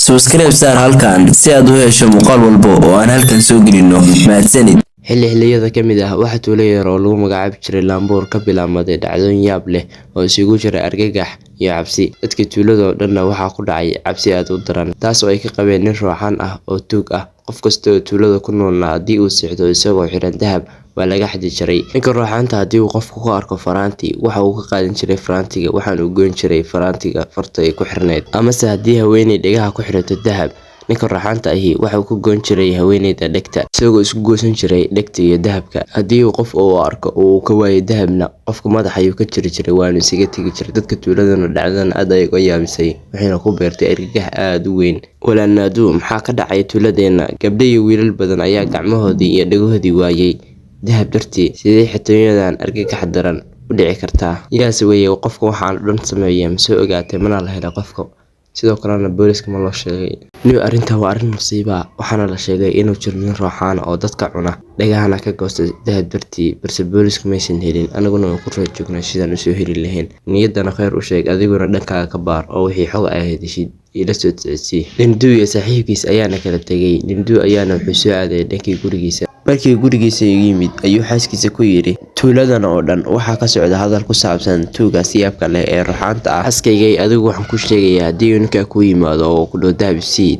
Subscribe saar halkan si aad u hesho muuqaal walba oo aan halkan soo gelino. Mahadsanid. xilliyada ka mid ah waxaa tuulo yar oo lagu magacaabi jiray Laambuur ka bilaabmaday dhacdooyin yaab leh oo isugu jira argagax iyo cabsi. Dadka tuulada oo dhanna waxaa ku dhacay cabsi aad u daran, taas oo ay ka qabeen nin ruuxaan ah oo tuug ah. Qof kasta oo tuulada ku noolna haddii uu seexdo isagoo xiran dahab waa laga xadi jiray. Ninka ruuxaanta haddii uu qofku ku arko faraanti, waxa uu ka qaadan jiray faraantiga waxaana uu goyn jiray faraantiga farta ay ku xirneyd. Amase haddii haweeney dhegaha ku xirato dahab, ninka ruuxaanta ahi waxa uu ku goyn jiray haweeneyda dhegta, isagoo isku goosan jiray dhegta iyo dahabka. Haddii uu qof uu arko oo uu ka waayo dahabna, qofka madaxa ayuu ka jiri jiray waana isaga tegi jiray. Dadka tuuladana dhacdadan aad ayay uga yaabisay, waxayna ku beertay argagax aad u weyn. Walaanaadu maxaa ka dhacay tuuladeena? Gabdho iyo wiilal badan ayaa gacmahoodii iyo dhagohoodii waayay dahab dartii. Sidee xatooyadan argagax daran u dhici kartaa? Yaase weeye qofka waxaan dhan sameeya ma soo ogaatay mana la helay qofka? Sidoo kalena booliska ma loo sheegay? Arrinta waa arrin musiibo ah, waxaana la sheegay inuu jiro nin ruuxaan oo dadka cuna dhagahana ka goostay dahab dartii, balse booliska maysan helin. Anaguna waan ku raad joognaa sidaan usoo heli lahayn. Niyadana khayr u sheeg, adiguna dhankaaga ka baar oo wixii xog ay heshid ila soo socodsii. Ninduu iyo saaxiibkiis ayaana kala tegay. Ninduu ayaana wuxuu soo aaday dhankii gurigiisa. Markii gurigiisa yimid ayuu xaaskiisa ku yiri, tuuladan oo dhan waxaa ka socda hadal ku saabsan tuuga siyaabka leh ee ruuxaanta ah. Xaaskaygay, adigu waxaan ku sheegayaa haddii uu ninkaa ku yimaado oo ku dhaho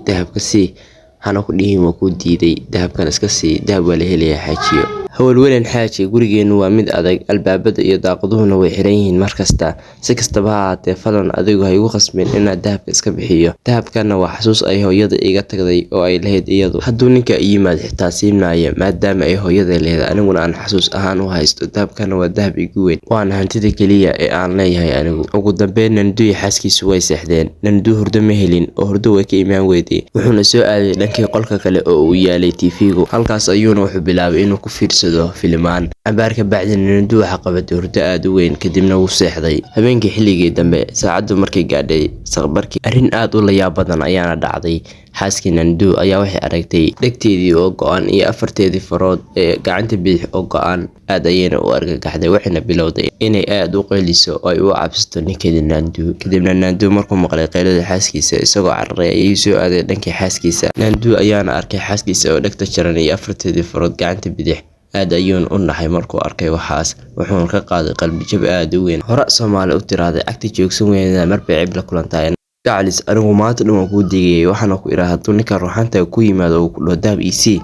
dahabka sii, hana ku dhihin waa kuu diiday, dahabkan iska sii, dahab waa la helayaa xaajiyo. Hawlweyn xaaji, gurigeenu waa mid adag, albaabada iyo daaqaduhuna way xiran yihiin mar kasta. Si kastaba ha ahaatee, fadlan adigu ha igu khasbin inaad dahabka iska bixiyo. Dahabkana waa xasuus ay hooyada iga tagday oo ay lahayd iyadu. Hadduu ninka i yimaado xitaa siinmaya maadaama ay hooyada leedahay, aniguna aan xasuus ahaan u haysto. Dahabkana waa dahab igu weyn, waana hantida keliya ee aan leeyahay anigu. Ugu dambeyn, Nanduu iyo xaaskiisu way seexdeen. Nanduu hurdo ma helin oo hurdo way ka imaan weyday, wuxuuna soo aaday dhankii qolka kale oo uu yaalay TV-gu. Halkaas ayuuna wuxuu bilaabay inuu ku fiirsado filimaan. Cabaar ka bacdina Nanduu waxa qabatay hurdo aad u weyn, kadibna wuu seexday. Habeenkii xilligii dambe, saacadu markay gaadhay saqbarkii, arrin aad u layaab badan ayaana dhacday. Xaaskii Nanduu ayaa waxay aragtay dhegteedii oo go'an iyo afarteedii farood ee gacanta bidix oo go'an. Aad ayayna u argagaxday, waxayna bilowday inay aad u qeyliso oo ay u cabsato ninkeedii Nanduu. Kadibna Nanduu markuu maqlay qeylada xaaskiisa isagoo cararay ayuu soo aaday dhankii xaaskiisa. Nanduu ayaana arkay xaaskiisa oo dhegta jaran iyo afarteedii farood gacanta bidix. Aad ayuuna u naxay markuu arkay waxaas, wuxuuna ka qaaday qalbi jab aad u weyn. Hore Soomaali u tiraahday cagta joogsan weynaa marbay cib la kulantahay. Gacalis, anigu maanta dhan waan kuu digayay, waxaana ku idhaa hadduu ninka ruuxaanta ku yimaado uu ku dhaho dahab ii sii,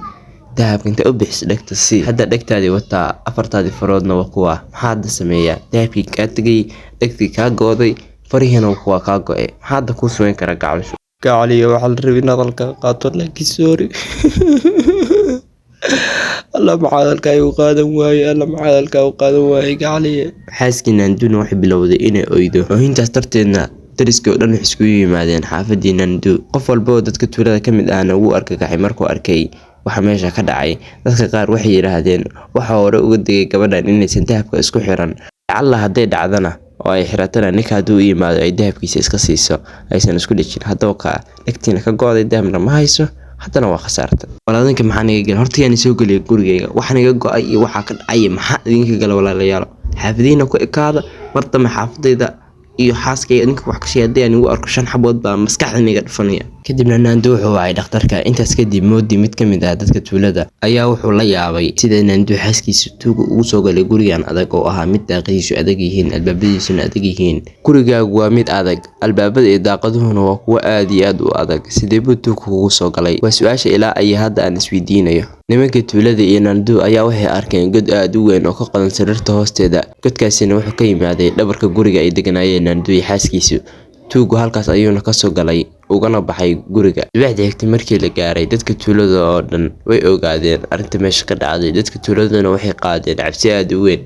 dahabka inta u bixis dhegta sii. Hadda dhegtaadii wataa, afartaadii faroodna waa kuwa. Maxaa hadda sameeyaa? Dahabkii kaa tegay, dhegtii kaa gooday, farihiina waa kaa go'ay. Maxaa hadda kuu samayn karaa Gacalis? Gacaliyo waxaa la rabay in hadalka qaato laakiin sorry. alla macadalka ay u qaadan waaye Gacaliye. Xaaskii Nanduuna waxay bilowday inay oydo. Oohintaas darteedna dariskii oo dhan waxay iskugu yimaadeen xaafadii Nanduu. Qof walba oo dadka tuulada ka mid ahna wuu argagaxay markuu arkay waxa meesha ka dhacay. Dadka qaar waxay yiraahdeen waxa hore uga digay gabadhan inaysan dahabka isku xiran. Alla hadday dhacdana oo ay xiratana ninka hadduu u yimaado ay dahabkiisa iska siiso, aysan isku dhijin. Haddaba ka dhegtiina ka go'day dahabna ma hayso, haddana waa khasaarta. Walaadanka maxaa niga gal? Horta yaan soo galay gurigeyga. Waxa niga go'ay iyo waxa ka dhacay maxaa idinka gal walaalayaal? Xaafadiina ku ekaada, martaba xaafadayda iyo xaaskayga ninka wax ka sheeday anigu arko 5 xabood baa maskaxda niga dhufanaya. Kadibna Nanduu wuxuu wacay dhakhtarka. Intaas kadib Moodi, mid ka mid ah dadka tuulada, ayaa wuxuu la yaabay sida Nanduu xaaskiisa tuuga ugu soo galay gurigan adag oo ahaa mid daaqadiisu adag yihiin, albaabadiisuna adag yihiin. Gurigaagu waa mid adag, albaabada iyo daaqaduhuna waa kuwo aad iyo aad u adag. Sidee buu tuugu kugu soo galay? Waa su'aasha ilaa ay hadda aan isweydiinayo. Nimanka tuulada iyo Nanduu ayaa waxay arkeen god aad u weyn oo ka qodan sariirta hoosteeda. Godkaasina wuxuu ka yimaaday dhabarka guriga ay deganaayeen Nanduu iyo xaaskiisu. Tuugu halkaas ayuuna ka soo galay ugana baxay guriga. Subaxdii xigtay markii la gaaray, dadka tuulada oo dhan way ogaadeen arrinta meesha ka dhacday. Dadka tuuladana waxay qaadeen cabsi aad u weyn.